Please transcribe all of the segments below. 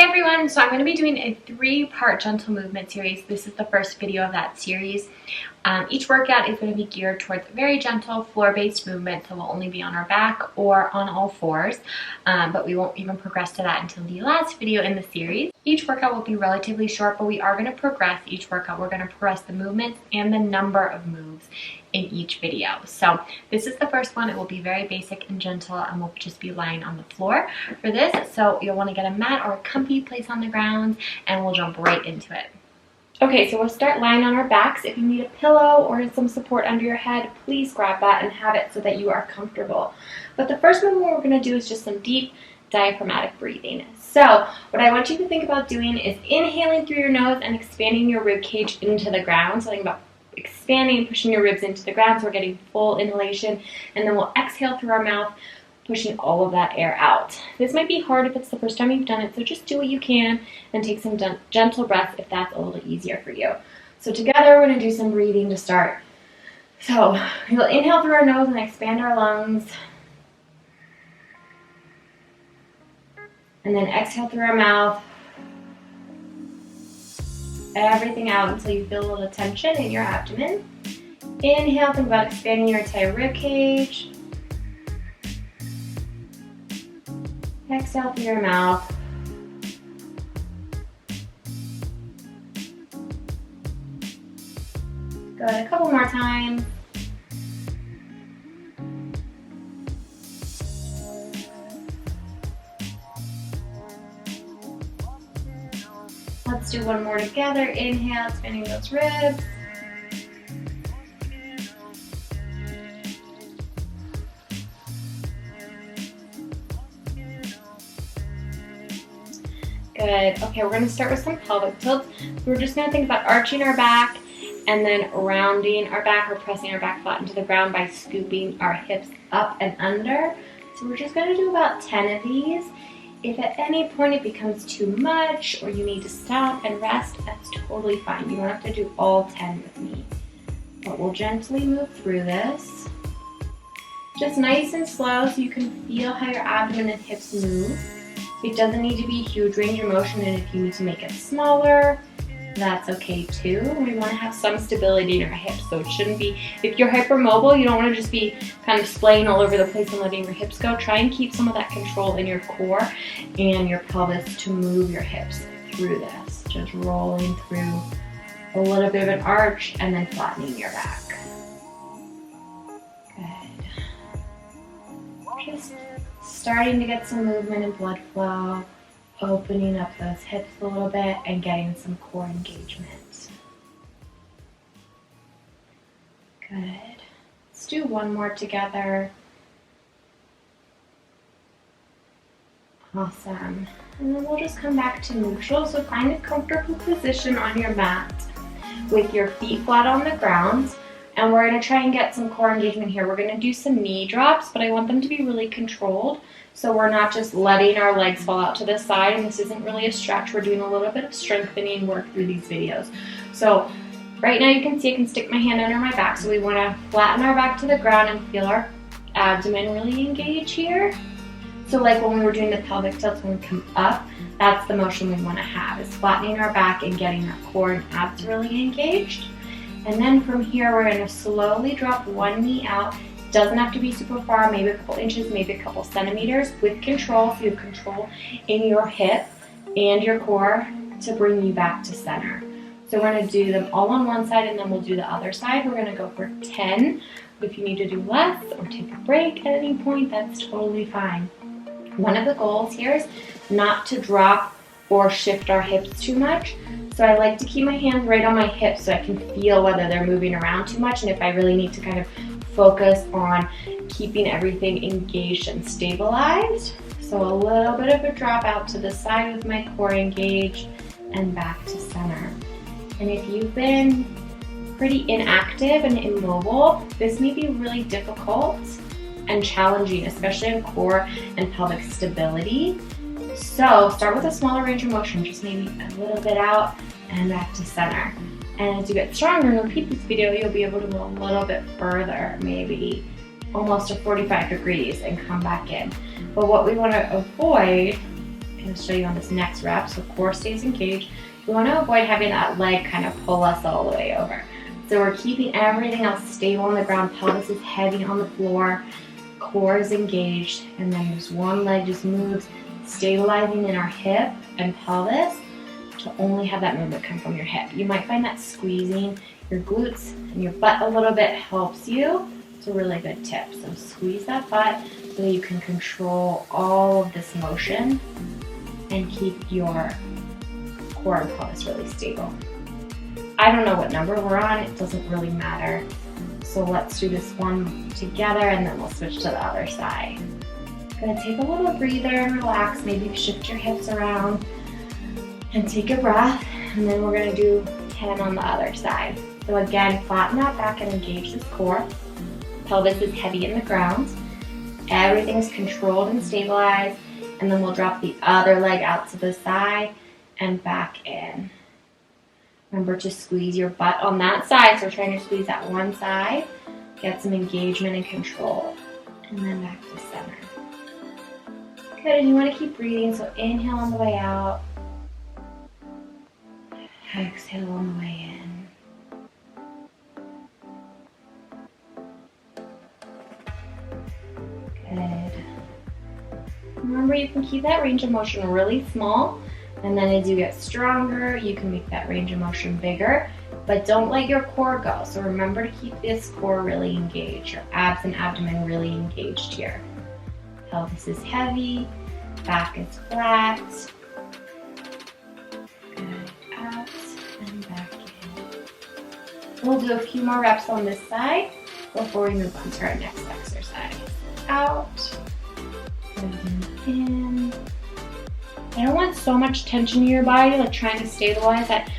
Hey everyone, so I'm going to be doing a 3-part gentle movement series. This is the first video of that series. Each workout is going to be geared towards very gentle floor-based movement, so we'll only be on our back or on all fours, but we won't even progress to that until the last video in the series. Each workout will be relatively short, but we are going to progress each workout. We're going to progress the movements and the number of moves in each video. So this is the first one. It will be very basic and gentle, and we'll just be lying on the floor for this. So you'll want to get a mat or a comfy place on the ground, and we'll jump right into it. Okay, so we'll start lying on our backs. If you need a pillow or some support under your head, please grab that and have it so that you are comfortable. But the first movement we're going to do is just some deep diaphragmatic breathing. So what I want you to think about doing is inhaling through your nose and expanding your rib cage into the ground. So think about expanding and pushing your ribs into the ground, so we're getting full inhalation, and then we'll exhale through our mouth, pushing all of that air out. This might be hard if it's the first time you've done it, so just do what you can and take some gentle breaths if that's a little easier for you. So together we're going to do some breathing to start. So we'll inhale through our nose and expand our lungs, and then exhale through our mouth. Everything out until you feel a little tension in your abdomen. Inhale, think about expanding your entire rib cage. Exhale through your mouth. Good, a couple more times. Let's do one more together. Inhale, expanding those ribs. Good. Okay, we're going to start with some pelvic tilts. We're just going to think about arching our back and then rounding our back or pressing our back flat into the ground by scooping our hips up and under. So we're just going to do about 10 of these. If at any point it becomes too much or you need to stop and rest, that's totally fine. You don't have to do all 10 with me. But we'll gently move through this. Just nice and slow so you can feel how your abdomen and hips move. It doesn't need to be a huge range of motion, and if you need to make it smaller, that's okay too. We want to have some stability in our hips, so it shouldn't be, if you're hypermobile, you don't want to just be kind of splaying all over the place and letting your hips go. Try and keep some of that control in your core and your pelvis to move your hips through this. Just rolling through a little bit of an arch and then flattening your back. Good. Just starting to get some movement and blood flow, opening up those hips a little bit and getting some core engagement. Good. Let's do one more together. Awesome. And then we'll just come back to neutral. So find a comfortable position on your mat with your feet flat on the ground. And we're going to try and get some core engagement here. We're going to do some knee drops, but I want them to be really controlled. So we're not just letting our legs fall out to the side, and this isn't really a stretch. We're doing a little bit of strengthening work through these videos. So right now you can see I can stick my hand under my back. So we want to flatten our back to the ground and feel our abdomen really engage here. So like when we were doing the pelvic tilts, when we come up, that's the motion we want to have, is flattening our back and getting our core and abs really engaged. And then from here, we're going to slowly drop one knee out. Doesn't have to be super far, maybe a couple inches, maybe a couple centimeters, with control, so you have control in your hip and your core to bring you back to center. So we're going to do them all on one side, and then we'll do the other side. We're going to go for 10. If you need to do less or take a break at any point, that's totally fine. One of the goals here is not to drop or shift our hips too much. So I like to keep my hands right on my hips so I can feel whether they're moving around too much, and if I really need to kind of focus on keeping everything engaged and stabilized. So a little bit of a drop out to the side with my core engaged and back to center. And if you've been pretty inactive and immobile, this may be really difficult and challenging, especially in core and pelvic stability. So start with a smaller range of motion, just maybe a little bit out and back to center. And as you get stronger and repeat this video, you'll be able to go a little bit further, maybe almost to 45 degrees and come back in. But what we want to avoid I'm going to show you on this next rep. So core stays engaged. We want to avoid having that leg kind of pull us all the way over. So we're keeping everything else stable on the ground. Pelvis is heavy on the floor. Core is engaged. And then just one leg just moves, stabilizing in our hip and pelvis to only have that movement come from your hip. You might find that squeezing your glutes and your butt a little bit helps you. It's a really good tip. So squeeze that butt so that you can control all of this motion and keep your core and pelvis really stable. I don't know what number we're on, it doesn't really matter. So let's do this one together and then we'll switch to the other side. Gonna take a little breather and relax, maybe shift your hips around and take a breath, and then we're gonna do 10 on the other side. So again, flatten that back and engage this core. Pelvis is heavy in the ground. Everything is controlled and stabilized, and then we'll drop the other leg out to the side and back in. Remember to squeeze your butt on that side, so we're trying to squeeze that one side, get some engagement and control, and then back to center. Good, and you want to keep breathing, so inhale on the way out, exhale on the way in. Good. Remember, you can keep that range of motion really small, and then as you get stronger, you can make that range of motion bigger, but don't let your core go. So remember to keep this core really engaged, your abs and abdomen really engaged here. Pelvis is heavy, back is flat. Good, out and back in. We'll do a few more reps on this side before we move on to our next exercise. Out, and in. I don't want so much tension in your body, like trying to stabilize that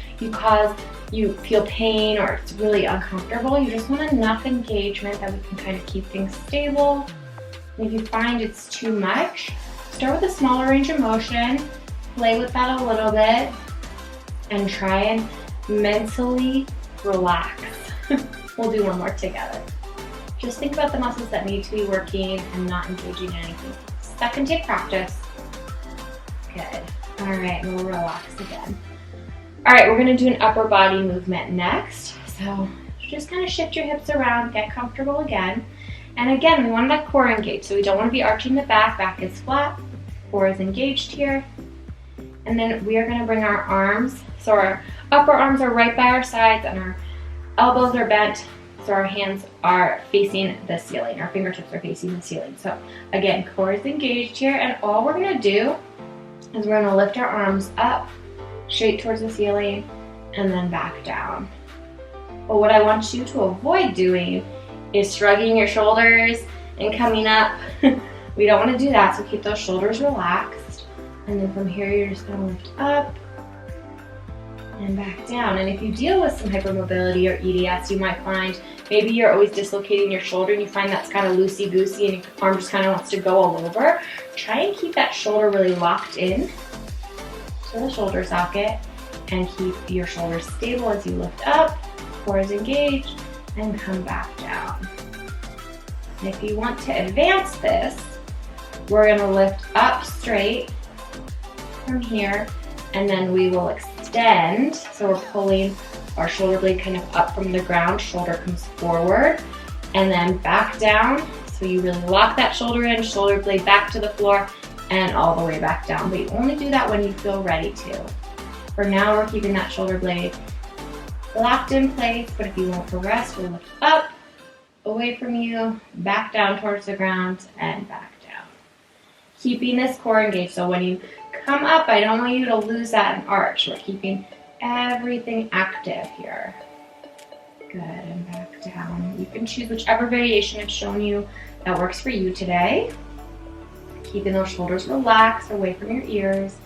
you feel pain or it's really uncomfortable. You just want enough engagement that we can kind of keep things stable. And if you find it's too much, start with a smaller range of motion, play with that a little bit, and try and mentally relax. We'll do one more together. Just think about the muscles that need to be working and not engaging in anything. That can take practice. Good. All right, we'll relax again. All right, we're gonna do an upper body movement next. So just kind of shift your hips around, get comfortable again. And again, we want that core engaged, so we don't want to be arching the back. Back is flat, core is engaged here. And then we are gonna bring our arms, so our upper arms are right by our sides and our elbows are bent, so our hands are facing the ceiling, our fingertips are facing the ceiling. So again, core is engaged here, and all we're gonna do is we're gonna lift our arms up, straight towards the ceiling, and then back down. But what I want you to avoid doing is shrugging your shoulders and coming up. We don't wanna do that, so keep those shoulders relaxed. And then from here, you're just gonna lift up and back down. And if you deal with some hypermobility or EDS, you might find maybe you're always dislocating your shoulder and you find that's kind of loosey-goosey and your arm just kind of wants to go all over. Try and keep that shoulder really locked in to the shoulder socket and keep your shoulders stable as you lift up, core is engaged, and come back down. And if you want to advance this, we're gonna lift up straight from here, and then we will extend, so we're pulling our shoulder blade kind of up from the ground, shoulder comes forward, and then back down, so you really lock that shoulder in, shoulder blade back to the floor, and all the way back down. But you only do that when you feel ready to. For now, we're keeping that shoulder blade locked in place, but if you want to rest, we'll lift up, away from you, back down towards the ground, and back down. Keeping this core engaged, so when you come up, I don't want you to lose that arch. We're keeping everything active here. Good, and back down. You can choose whichever variation I've shown you that works for you today. Keeping those shoulders relaxed, away from your ears.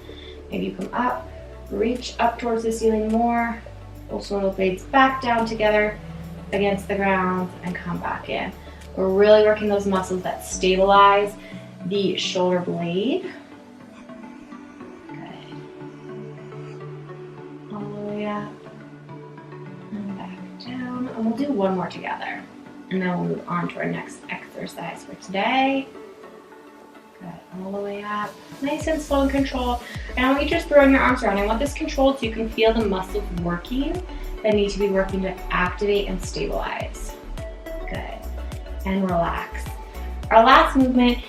Maybe you come up, reach up towards the ceiling more, pull shoulder blades back down together against the ground, and come back in. We're really working those muscles that stabilize the shoulder blade. Up and back down, and we'll do one more together, and then we'll move on to our next exercise for today. Good. all the way up. Nice and slow and controlled. I don't want you just throwing your arms around. I want this controlled so you can feel the muscles working that need to be working to activate and stabilize. Good. And relax. Our last movement,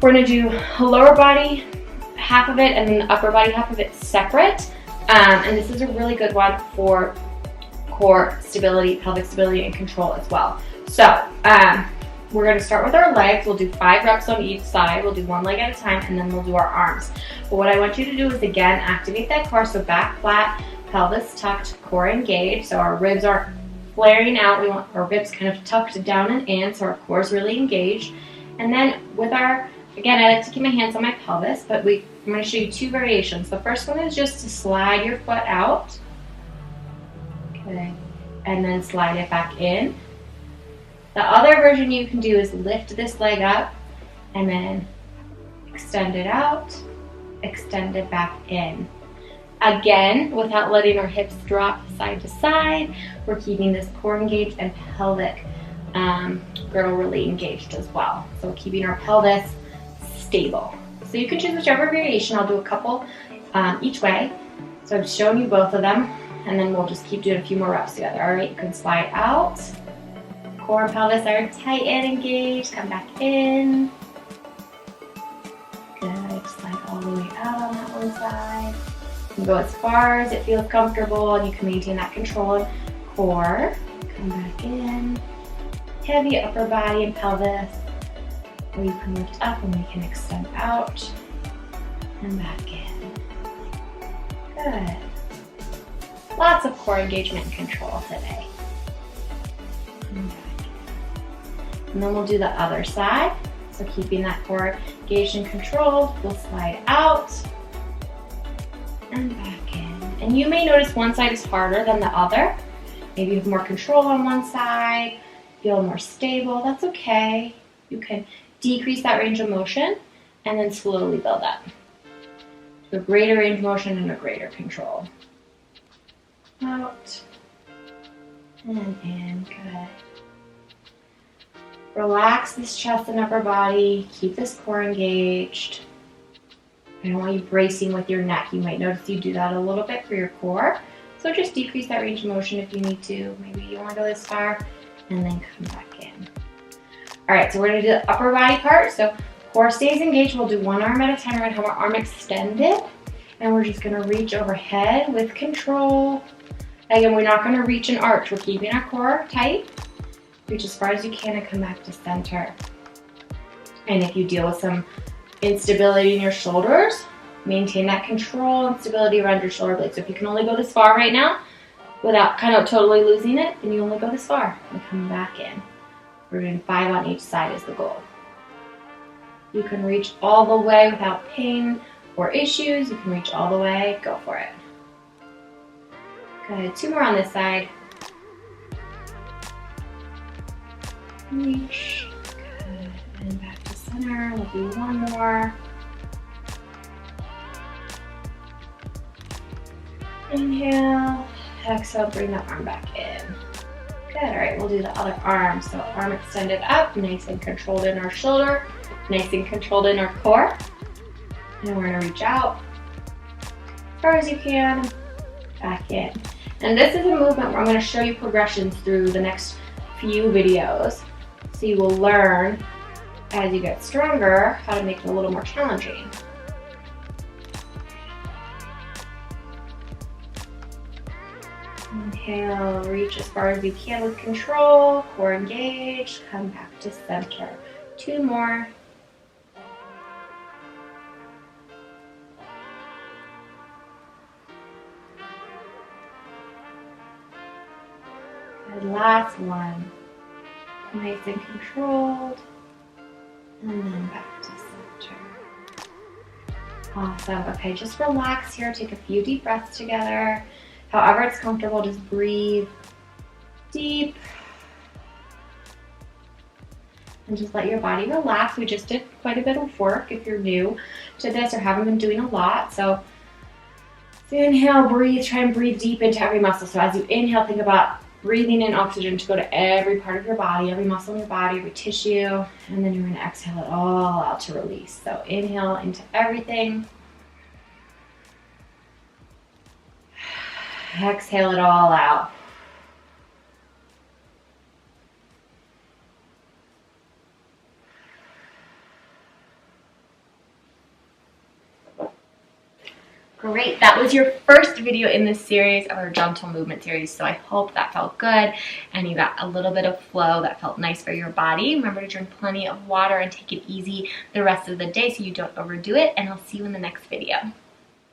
we're gonna do a lower body, half of it, and then the upper body, half of it separate. And this is a really good one for core stability, pelvic stability, and control as well. So we're going to start with our legs. We'll do 5 reps on each side. We'll do one leg at a time, and then we'll do our arms. But what I want you to do is, again, activate that core. So back flat, pelvis tucked, core engaged. So our ribs aren't flaring out. We want our ribs kind of tucked down and in, so our core is really engaged. And then with our, again, I like to keep my hands on my pelvis, but I'm going to show you 2 variations. The first one is just to slide your foot out. Okay. And then slide it back in. The other version you can do is lift this leg up and then extend it out, extend it back in. Again, without letting our hips drop side to side, we're keeping this core engaged and pelvic girdle really engaged as well. So we're keeping our pelvis stable. So you can choose whichever variation. I'll do a couple each way. So I've shown you both of them, and then we'll just keep doing a few more reps together. All right, you can slide out. Core and pelvis are tight and engaged. Come back in. Good. Slide all the way out on that one side. You can go as far as it feels comfortable, and you can maintain that control. Core. Come back in. Heavy upper body and pelvis. Or you can lift up and we can extend out. And back in. Good. Lots of core engagement and control today. And then we'll do the other side. So keeping that core engaged and controlled, we'll slide out and back in. And you may notice one side is harder than the other. Maybe you have more control on one side, feel more stable. That's okay. You can decrease that range of motion and then slowly build up to a greater range of motion and a greater control. Out and in. Good. Relax this chest and upper body. Keep this core engaged. I don't want you bracing with your neck. You might notice you do that a little bit for your core. So just decrease that range of motion if you need to. Maybe you want to go this far and then come back in. All right, so we're going to do the upper body part. So core stays engaged. We'll do one arm at a time. We're going to have our arm extended. And we're just going to reach overhead with control. Again, we're not going to reach an arch. We're keeping our core tight. Reach as far as you can and come back to center. And if you deal with some instability in your shoulders, maintain that control and stability around your shoulder blades. So if you can only go this far right now without kind of totally losing it, then you only go this far and come back in. We're doing 5 on each side is the goal. You can reach all the way without pain or issues. You can reach all the way. Go for it. Good. 2 more on this side. Reach. Good. And back to center. We'll do 1 more. Inhale. Exhale. Bring that arm back in. Good. All right. We'll do the other arm. So arm extended up. Nice and controlled in our shoulder. Nice and controlled in our core. And we're going to reach out as far as you can. Back in. And this is a movement where I'm going to show you progressions through the next few videos. So you will learn as you get stronger how to make it a little more challenging. Inhale, reach as far as you can with control, core engaged, come back to center. 2 more. Good, last one. Nice and controlled. And then back to center. Awesome. Okay, just relax here. Take a few deep breaths together. However it's comfortable, just breathe deep. And just let your body relax. We just did quite a bit of work if you're new to this or haven't been doing a lot. So inhale, breathe, try and breathe deep into every muscle. So as you inhale, think about breathing in oxygen to go to every part of your body, every muscle in your body, every tissue, and then you're going to exhale it all out to release. So inhale into everything. Exhale it all out. Great, that was your first video in this series of our gentle movement series, so I hope that felt good and you got a little bit of flow that felt nice for your body. Remember to drink plenty of water and take it easy the rest of the day so you don't overdo it, and I'll see you in the next video.